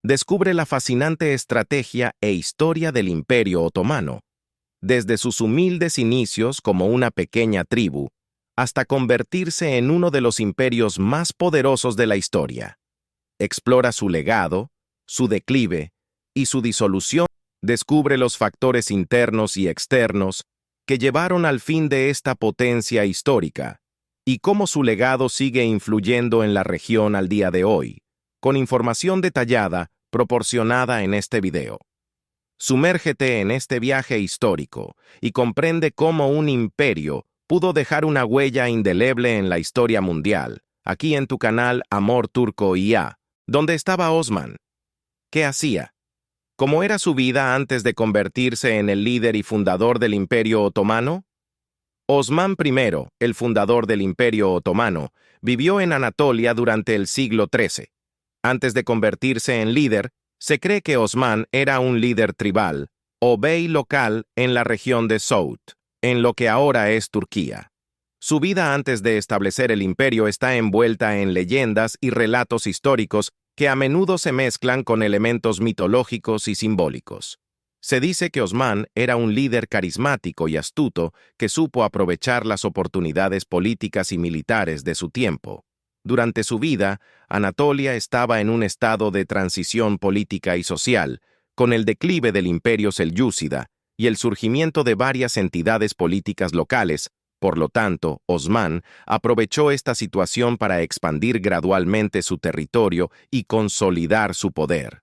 descubre la fascinante estrategia e historia del Imperio Otomano, desde sus humildes inicios como una pequeña tribu, hasta convertirse en uno de los imperios más poderosos de la historia. Explora su legado, su declive y su disolución. Descubre los factores internos y externos que llevaron al fin de esta potencia histórica y cómo su legado sigue influyendo en la región al día de hoy, con información detallada proporcionada en este video. Sumérgete en este viaje histórico y comprende cómo un imperio pudo dejar una huella indeleble en la historia mundial, aquí en tu canal Amor Turco IA, donde estaba Osman. ¿Qué hacía? ¿Cómo era su vida antes de convertirse en el líder y fundador del Imperio Otomano? Osman I, el fundador del Imperio Otomano, vivió en Anatolia durante el siglo XIII. Antes de convertirse en líder, se cree que Osman era un líder tribal, o bey local en la región de Sout, en lo que ahora es Turquía. Su vida antes de establecer el imperio está envuelta en leyendas y relatos históricos que a menudo se mezclan con elementos mitológicos y simbólicos. Se dice que Osman era un líder carismático y astuto que supo aprovechar las oportunidades políticas y militares de su tiempo. Durante su vida, Anatolia estaba en un estado de transición política y social, con el declive del imperio selyúcida y el surgimiento de varias entidades políticas locales. Por lo tanto, Osman aprovechó esta situación para expandir gradualmente su territorio y consolidar su poder.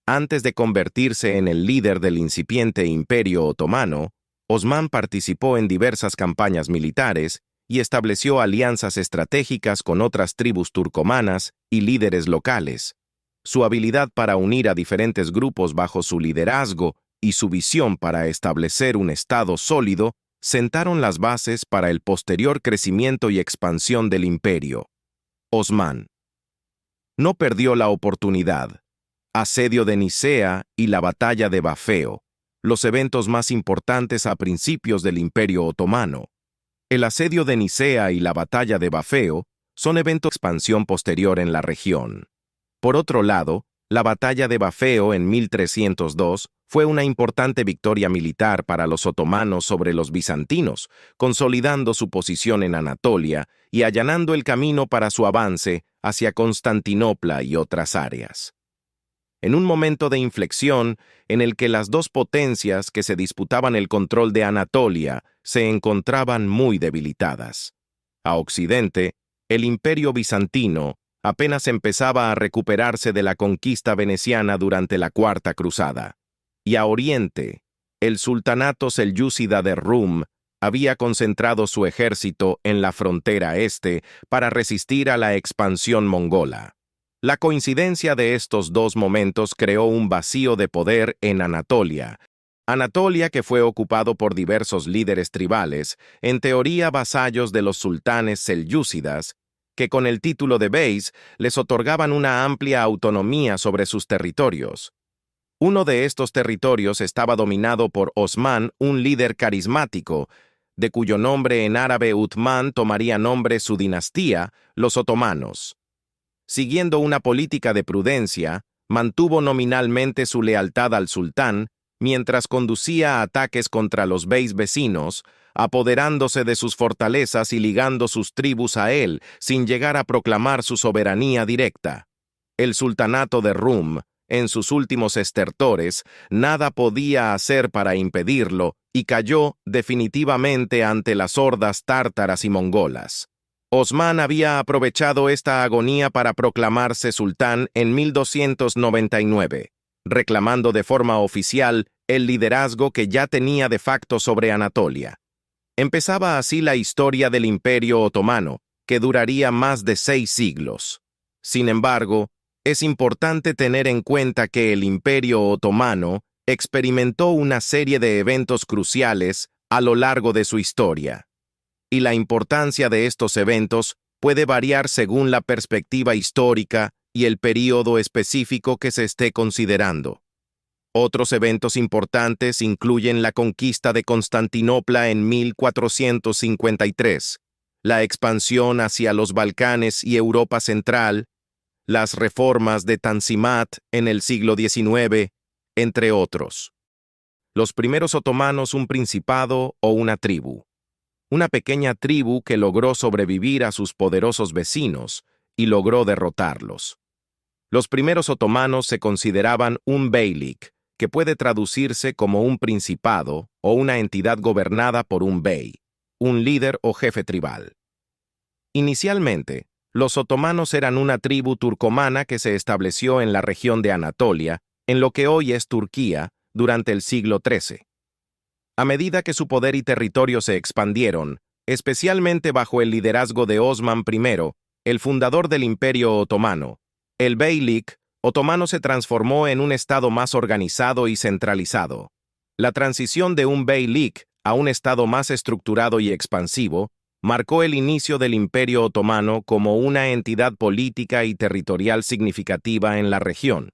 Antes de convertirse en el líder del incipiente Imperio Otomano, Osman participó en diversas campañas militares y estableció alianzas estratégicas con otras tribus turcomanas y líderes locales. Su habilidad para unir a diferentes grupos bajo su liderazgo y su visión para establecer un estado sólido sentaron las bases para el posterior crecimiento y expansión del imperio. Osman no perdió la oportunidad. Asedio de Nicea y la batalla de Bafeo, los eventos más importantes a principios del Imperio Otomano. El asedio de Nicea y la batalla de Bafeo son eventos de expansión posterior en la región. Por otro lado, la batalla de Bafeo en 1302 fue una importante victoria militar para los otomanos sobre los bizantinos, consolidando su posición en Anatolia y allanando el camino para su avance hacia Constantinopla y otras áreas. En un momento de inflexión en el que las dos potencias que se disputaban el control de Anatolia se encontraban muy debilitadas. A occidente, el imperio bizantino apenas empezaba a recuperarse de la conquista veneciana durante la Cuarta Cruzada, y a oriente, el sultanato selyúcida de Rum había concentrado su ejército en la frontera este para resistir a la expansión mongola. La coincidencia de estos dos momentos creó un vacío de poder en Anatolia. Anatolia, que fue ocupado por diversos líderes tribales, en teoría vasallos de los sultanes selyúcidas, que con el título de beys les otorgaban una amplia autonomía sobre sus territorios. Uno de estos territorios estaba dominado por Osman, un líder carismático, de cuyo nombre en árabe Uthman tomaría nombre su dinastía, los otomanos. Siguiendo una política de prudencia, mantuvo nominalmente su lealtad al sultán, mientras conducía ataques contra los beys vecinos, apoderándose de sus fortalezas y ligando sus tribus a él, sin llegar a proclamar su soberanía directa. El sultanato de Rum, en sus últimos estertores, nada podía hacer para impedirlo y cayó definitivamente ante las hordas tártaras y mongolas. Osman había aprovechado esta agonía para proclamarse sultán en 1299, reclamando de forma oficial el liderazgo que ya tenía de facto sobre Anatolia. Empezaba así la historia del Imperio Otomano, que duraría más de 6 siglos. Sin embargo, es importante tener en cuenta que el Imperio Otomano experimentó una serie de eventos cruciales a lo largo de su historia. Y la importancia de estos eventos puede variar según la perspectiva histórica y el período específico que se esté considerando. Otros eventos importantes incluyen la conquista de Constantinopla en 1453, la expansión hacia los Balcanes y Europa Central, las reformas de Tanzimat en el siglo XIX, entre otros. Los primeros otomanos, un principado o una tribu. Una pequeña tribu que logró sobrevivir a sus poderosos vecinos y logró derrotarlos. Los primeros otomanos se consideraban un beylik, que puede traducirse como un principado o una entidad gobernada por un bey, un líder o jefe tribal. Inicialmente, los otomanos eran una tribu turcomana que se estableció en la región de Anatolia, en lo que hoy es Turquía, durante el siglo XIII. A medida que su poder y territorio se expandieron, especialmente bajo el liderazgo de Osman I, el fundador del Imperio Otomano, el beylik otomano se transformó en un estado más organizado y centralizado. La transición de un beylik a un estado más estructurado y expansivo marcó el inicio del Imperio Otomano como una entidad política y territorial significativa en la región.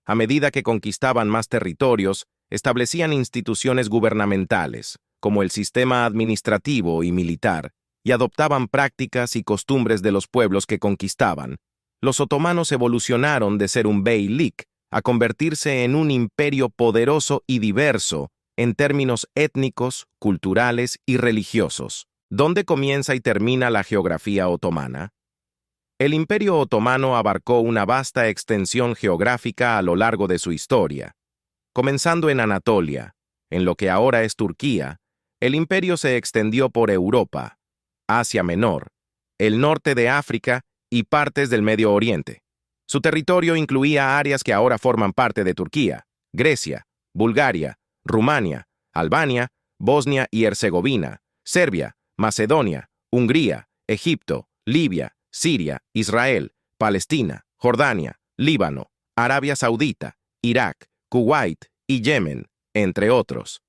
A medida que conquistaban más territorios, establecían instituciones gubernamentales, como el sistema administrativo y militar, y adoptaban prácticas y costumbres de los pueblos que conquistaban. Los otomanos evolucionaron de ser un beylik a convertirse en un imperio poderoso y diverso en términos étnicos, culturales y religiosos. ¿Dónde comienza y termina la geografía otomana? El Imperio Otomano abarcó una vasta extensión geográfica a lo largo de su historia. Comenzando en Anatolia, en lo que ahora es Turquía, el imperio se extendió por Europa, Asia Menor, el norte de África y partes del Medio Oriente. Su territorio incluía áreas que ahora forman parte de Turquía, Grecia, Bulgaria, Rumania, Albania, Bosnia y Herzegovina, Serbia, Macedonia, Hungría, Egipto, Libia, Siria, Israel, Palestina, Jordania, Líbano, Arabia Saudita, Irak, Kuwait y Yemen, entre otros.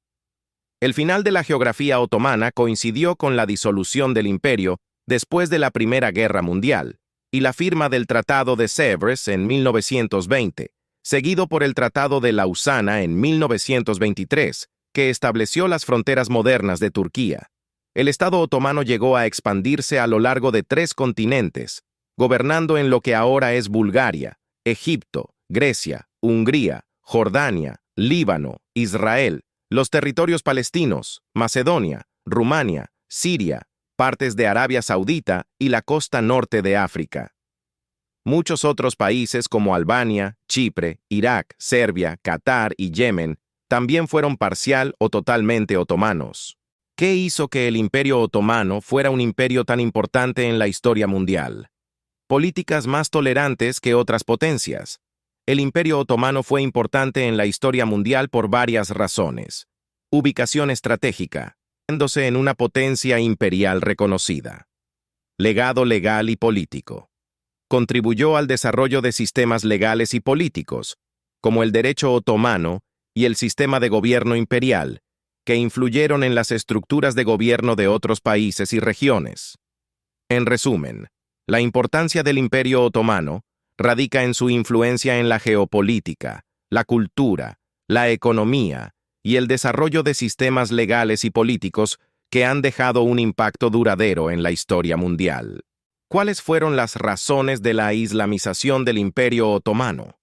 El final de la geografía otomana coincidió con la disolución del imperio después de la Primera Guerra Mundial y la firma del Tratado de Sèvres en 1920, seguido por el Tratado de Lausana en 1923, que estableció las fronteras modernas de Turquía. El Estado otomano llegó a expandirse a lo largo de 3 continentes, gobernando en lo que ahora es Bulgaria, Egipto, Grecia, Hungría, Jordania, Líbano, Israel, los territorios palestinos, Macedonia, Rumania, Siria, partes de Arabia Saudita y la costa norte de África. Muchos otros países como Albania, Chipre, Irak, Serbia, Qatar y Yemen también fueron parcial o totalmente otomanos. ¿Qué hizo que el Imperio Otomano fuera un imperio tan importante en la historia mundial? Políticas más tolerantes que otras potencias. El Imperio Otomano fue importante en la historia mundial por varias razones. Ubicación estratégica, convirtiéndose en una potencia imperial reconocida. Legado legal y político. Contribuyó al desarrollo de sistemas legales y políticos, como el derecho otomano y el sistema de gobierno imperial, que influyeron en las estructuras de gobierno de otros países y regiones. En resumen, la importancia del Imperio Otomano radica en su influencia en la geopolítica, la cultura, la economía y el desarrollo de sistemas legales y políticos que han dejado un impacto duradero en la historia mundial. ¿Cuáles fueron las razones de la islamización del Imperio Otomano?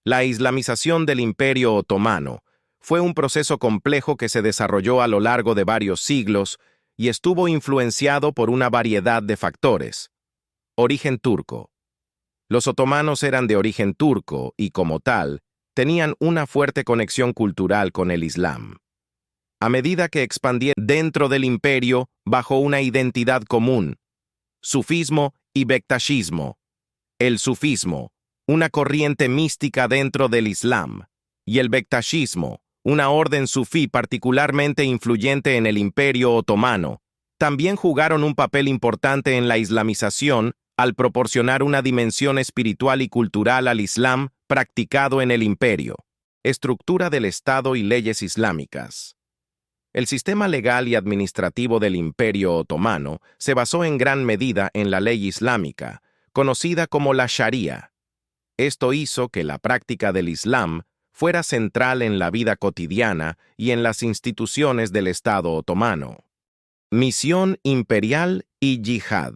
La islamización del Imperio Otomano fue un proceso complejo que se desarrolló a lo largo de varios siglos y estuvo influenciado por una variedad de factores. Origen turco. Los otomanos eran de origen turco y, como tal, tenían una fuerte conexión cultural con el Islam. A medida que expandían dentro del imperio bajo una identidad común, sufismo y bektashismo. El sufismo, una corriente mística dentro del Islam, y el bektashismo, una orden sufí particularmente influyente en el Imperio Otomano, también jugaron un papel importante en la islamización al proporcionar una dimensión espiritual y cultural al Islam practicado en el imperio. Estructura del Estado y leyes islámicas. El sistema legal y administrativo del Imperio Otomano se basó en gran medida en la ley islámica, conocida como la Sharía. Esto hizo que la práctica del Islam fuera central en la vida cotidiana y en las instituciones del Estado otomano. Misión imperial y yihad.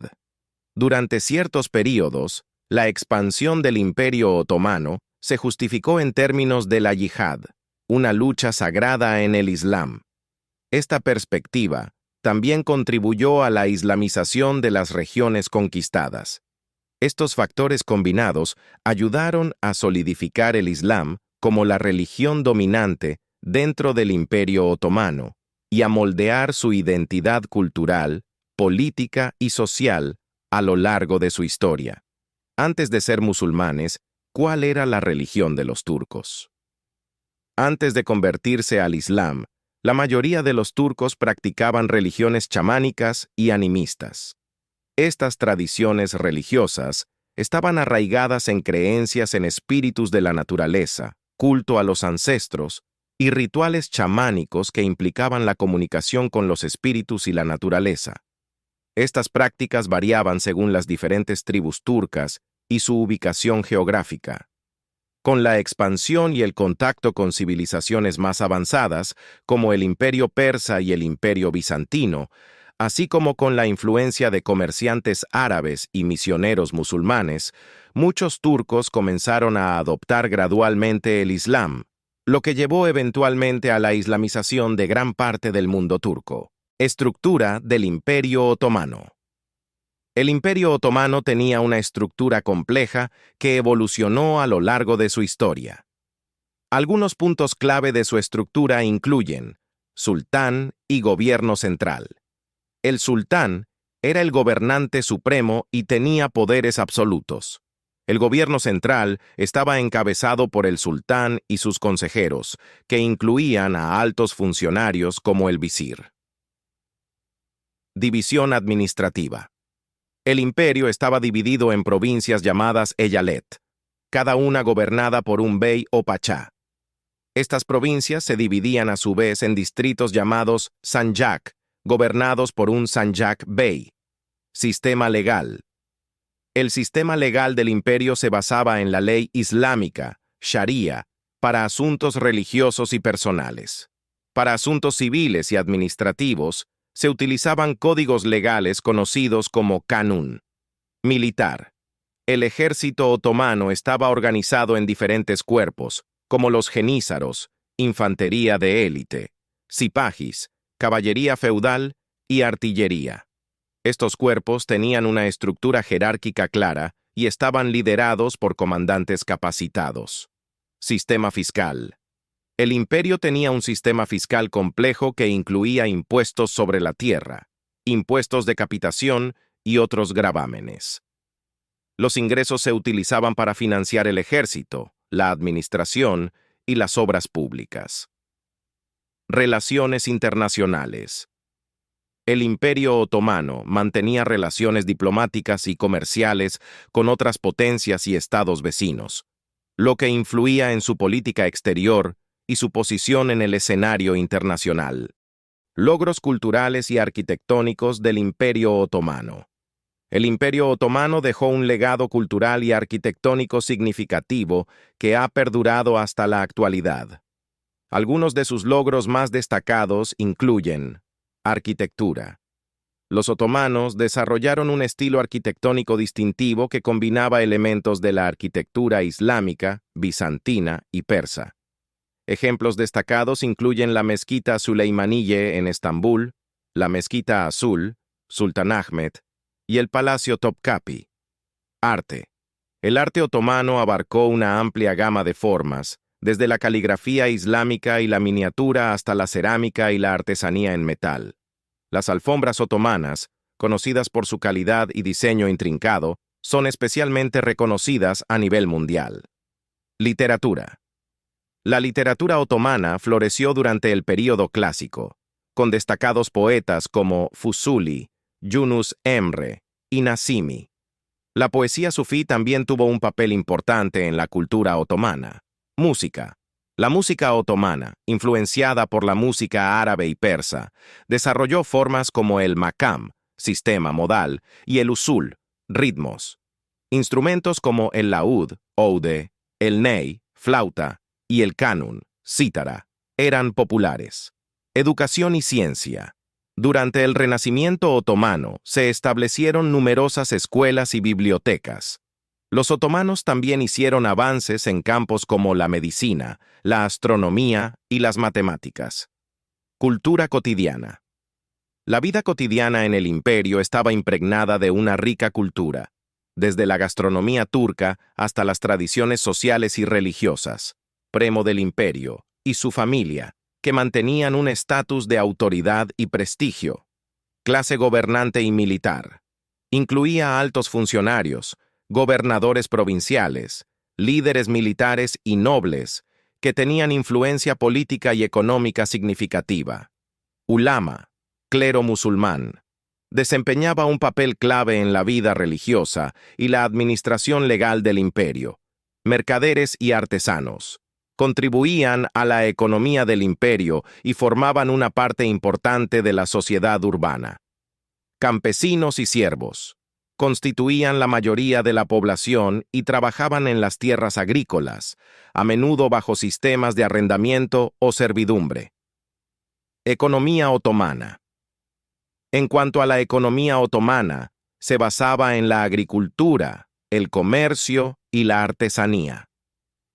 Durante ciertos períodos, La expansión del Imperio Otomano se justificó en términos de la yihad, una lucha sagrada en el Islam. Esta perspectiva también contribuyó a la islamización de las regiones conquistadas. Estos factores combinados ayudaron a solidificar el Islam como la religión dominante dentro del Imperio Otomano y a moldear su identidad cultural, política y social a lo largo de su historia. Antes de ser musulmanes, ¿cuál era la religión de los turcos? Antes de convertirse al Islam, la mayoría de los turcos practicaban religiones chamánicas y animistas. Estas tradiciones religiosas estaban arraigadas en creencias en espíritus de la naturaleza, culto a los ancestros y rituales chamánicos que implicaban la comunicación con los espíritus y la naturaleza. Estas prácticas variaban según las diferentes tribus turcas y su ubicación geográfica. Con la expansión y el contacto con civilizaciones más avanzadas, como el Imperio Persa y el Imperio Bizantino, así como con la influencia de comerciantes árabes y misioneros musulmanes, muchos turcos comenzaron a adoptar gradualmente el Islam, lo que llevó eventualmente a la islamización de gran parte del mundo turco. Estructura del Imperio Otomano. El Imperio Otomano tenía una estructura compleja que evolucionó a lo largo de su historia. Algunos puntos clave de su estructura incluyen sultán y gobierno central. El sultán era el gobernante supremo y tenía poderes absolutos. El gobierno central estaba encabezado por el sultán y sus consejeros, que incluían a altos funcionarios como el visir. División administrativa. El imperio estaba dividido en provincias llamadas eyalet, cada una gobernada por un bey o pachá. Estas provincias se dividían a su vez en distritos llamados sanjak, gobernados por un sanjak bey. Sistema legal. El sistema legal del imperio se basaba en la ley islámica, sharia, para asuntos religiosos y personales. Para asuntos civiles y administrativos, se utilizaban códigos legales conocidos como kanun. Militar. El ejército otomano estaba organizado en diferentes cuerpos, como los genízaros, infantería de élite, sipajis, caballería feudal y artillería. Estos cuerpos tenían una estructura jerárquica clara y estaban liderados por comandantes capacitados. Sistema fiscal. El imperio tenía un sistema fiscal complejo que incluía impuestos sobre la tierra, impuestos de capitación y otros gravámenes. Los ingresos se utilizaban para financiar el ejército, la administración y las obras públicas. Relaciones internacionales. El Imperio Otomano mantenía relaciones diplomáticas y comerciales con otras potencias y estados vecinos, lo que influía en su política exterior y su posición en el escenario internacional. Logros culturales y arquitectónicos del Imperio Otomano. El Imperio Otomano dejó un legado cultural y arquitectónico significativo que ha perdurado hasta la actualidad. Algunos de sus logros más destacados incluyen arquitectura. Los otomanos desarrollaron un estilo arquitectónico distintivo que combinaba elementos de la arquitectura islámica, bizantina y persa. Ejemplos destacados incluyen la mezquita Süleymaniyye en Estambul, la mezquita Azul, Sultan Ahmed, y el Palacio Topkapi. Arte. El arte otomano abarcó una amplia gama de formas, desde la caligrafía islámica y la miniatura hasta la cerámica y la artesanía en metal. Las alfombras otomanas, conocidas por su calidad y diseño intrincado, son especialmente reconocidas a nivel mundial. Literatura. La literatura otomana floreció durante el período clásico, con destacados poetas como Fusuli, Yunus Emre y Nasimi. La poesía sufí también tuvo un papel importante en la cultura otomana. Música. La música otomana, influenciada por la música árabe y persa, desarrolló formas como el makam, sistema modal, y el usul, ritmos. Instrumentos como el laúd, oude, el ney, flauta, y el kanun, cítara, eran populares. Educación y ciencia. Durante el Renacimiento otomano se establecieron numerosas escuelas y bibliotecas. Los otomanos también hicieron avances en campos como la medicina, la astronomía y las matemáticas. Cultura cotidiana. La vida cotidiana en el imperio estaba impregnada de una rica cultura, desde la gastronomía turca hasta las tradiciones sociales y religiosas. Primo del imperio y su familia, que mantenían un estatus de autoridad y prestigio. Clase gobernante y militar. Incluía a altos funcionarios, gobernadores provinciales, líderes militares y nobles, que tenían influencia política y económica significativa. Ulama, clero musulmán, desempeñaba un papel clave en la vida religiosa y la administración legal del imperio. Mercaderes y artesanos contribuían a la economía del imperio y formaban una parte importante de la sociedad urbana. Campesinos y siervos constituían la mayoría de la población y trabajaban en las tierras agrícolas, a menudo bajo sistemas de arrendamiento o servidumbre. Economía otomana. En cuanto a la economía otomana, se basaba en la agricultura, el comercio y la artesanía.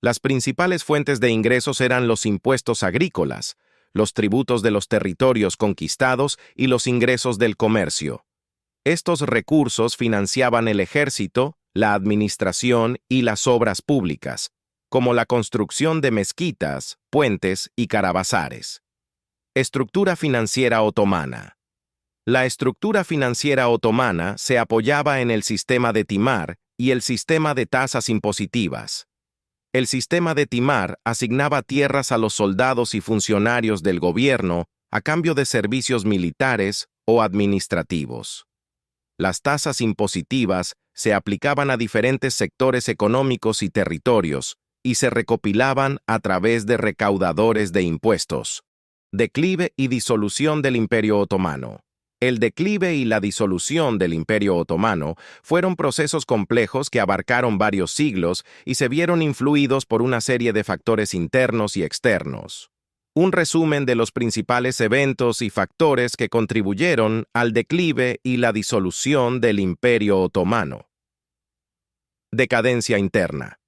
Las principales fuentes de ingresos eran los impuestos agrícolas, los tributos de los territorios conquistados y los ingresos del comercio. Estos recursos financiaban el ejército, la administración y las obras públicas, como la construcción de mezquitas, puentes y carabazares. Estructura financiera otomana. La estructura financiera otomana se apoyaba en el sistema de timar y el sistema de tasas impositivas. El sistema de timar asignaba tierras a los soldados y funcionarios del gobierno a cambio de servicios militares o administrativos. Las tasas impositivas se aplicaban a diferentes sectores económicos y territorios y se recopilaban a través de recaudadores de impuestos. Declive y disolución del Imperio Otomano. El declive y la disolución del Imperio Otomano fueron procesos complejos que abarcaron varios siglos y se vieron influidos por una serie de factores internos y externos. Un resumen de los principales eventos y factores que contribuyeron al declive y la disolución del Imperio Otomano. Decadencia interna.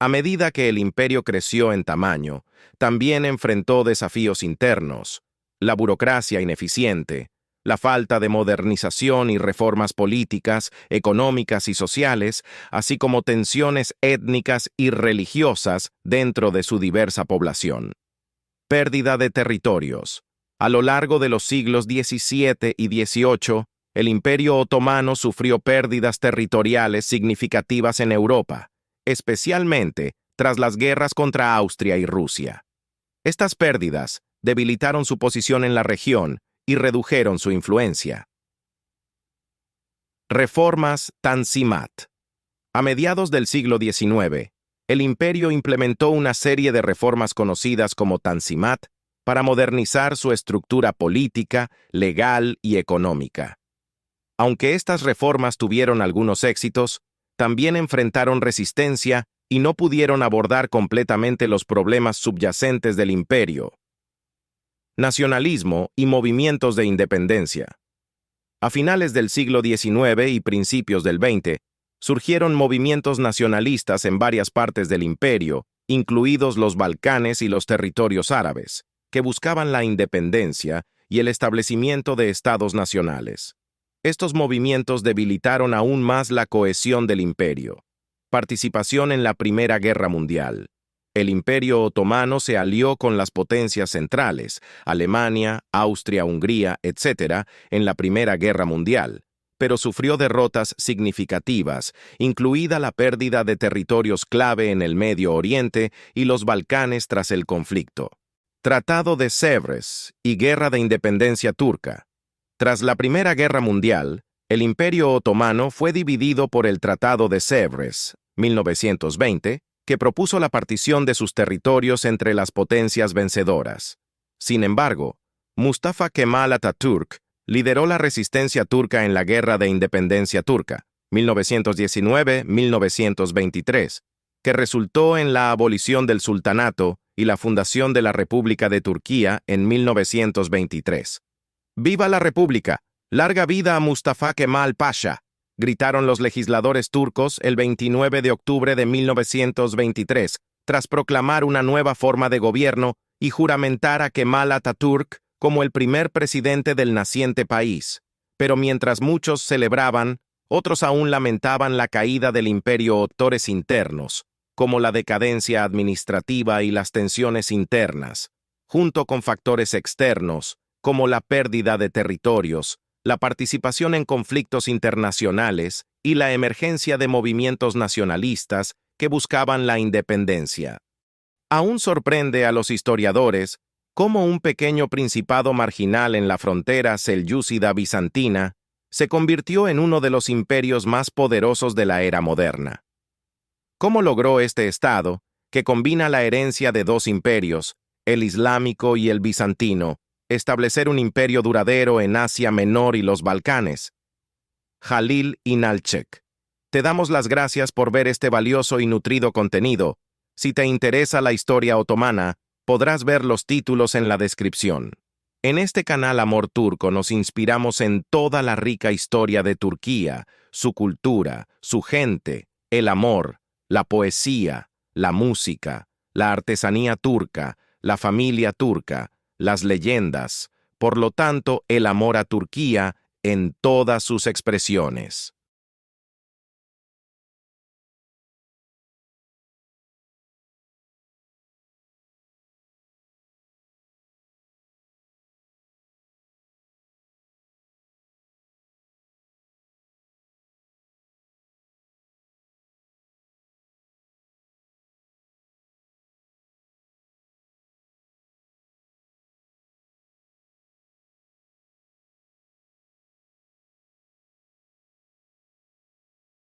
A medida que el imperio creció en tamaño, también enfrentó desafíos internos, la burocracia ineficiente, la falta de modernización y reformas políticas, económicas y sociales, así como tensiones étnicas y religiosas dentro de su diversa población. Pérdida de territorios. A lo largo de los siglos XVII y XVIII, el Imperio Otomano sufrió pérdidas territoriales significativas en Europa, especialmente tras las guerras contra Austria y Rusia. Estas pérdidas debilitaron su posición en la región y redujeron su influencia. Reformas Tanzimat. A mediados del siglo XIX, el imperio implementó una serie de reformas conocidas como Tanzimat para modernizar su estructura política, legal y económica. Aunque estas reformas tuvieron algunos éxitos, también enfrentaron resistencia y no pudieron abordar completamente los problemas subyacentes del imperio. Nacionalismo y movimientos de independencia. A finales del siglo XIX y principios del XX, surgieron movimientos nacionalistas en varias partes del imperio, incluidos los Balcanes y los territorios árabes, que buscaban la independencia y el establecimiento de estados nacionales. Estos movimientos debilitaron aún más la cohesión del imperio. Participación en la Primera Guerra Mundial. El Imperio Otomano se alió con las potencias centrales, Alemania, Austria, Hungría, etc., en la Primera Guerra Mundial, pero sufrió derrotas significativas, incluida la pérdida de territorios clave en el Medio Oriente y los Balcanes tras el conflicto. Tratado de Sèvres y Guerra de Independencia Turca. Tras la Primera Guerra Mundial, el Imperio Otomano fue dividido por el Tratado de Sèvres, 1920, que propuso la partición de sus territorios entre las potencias vencedoras. Sin embargo, Mustafa Kemal Atatürk lideró la resistencia turca en la Guerra de Independencia Turca, 1919-1923, que resultó en la abolición del sultanato y la fundación de la República de Turquía en 1923. ¡Viva la República! ¡Larga vida a Mustafa Kemal Pasha! gritaron los legisladores turcos el 29 de octubre de 1923, tras proclamar una nueva forma de gobierno y juramentar a Kemal Atatürk como el primer presidente del naciente país. Pero mientras muchos celebraban, otros aún lamentaban la caída del imperio factores internos, como la decadencia administrativa y las tensiones internas, junto con factores externos, como la pérdida de territorios, la participación en conflictos internacionales y la emergencia de movimientos nacionalistas que buscaban la independencia. Aún sorprende a los historiadores cómo un pequeño principado marginal en la frontera selyúcida bizantina se convirtió en uno de los imperios más poderosos de la era moderna. ¿Cómo logró este estado, que combina la herencia de dos imperios, el islámico y el bizantino, establecer un imperio duradero en Asia Menor y los Balcanes? Halil İnalcık. Te damos las gracias por ver este valioso y nutrido contenido. Si te interesa la historia otomana, podrás ver los títulos en la descripción. En este canal Amor Turco nos inspiramos en toda la rica historia de Turquía, su cultura, su gente, el amor, la poesía, la música, la artesanía turca, la familia turca, las leyendas, por lo tanto, el amor a Turquía en todas sus expresiones.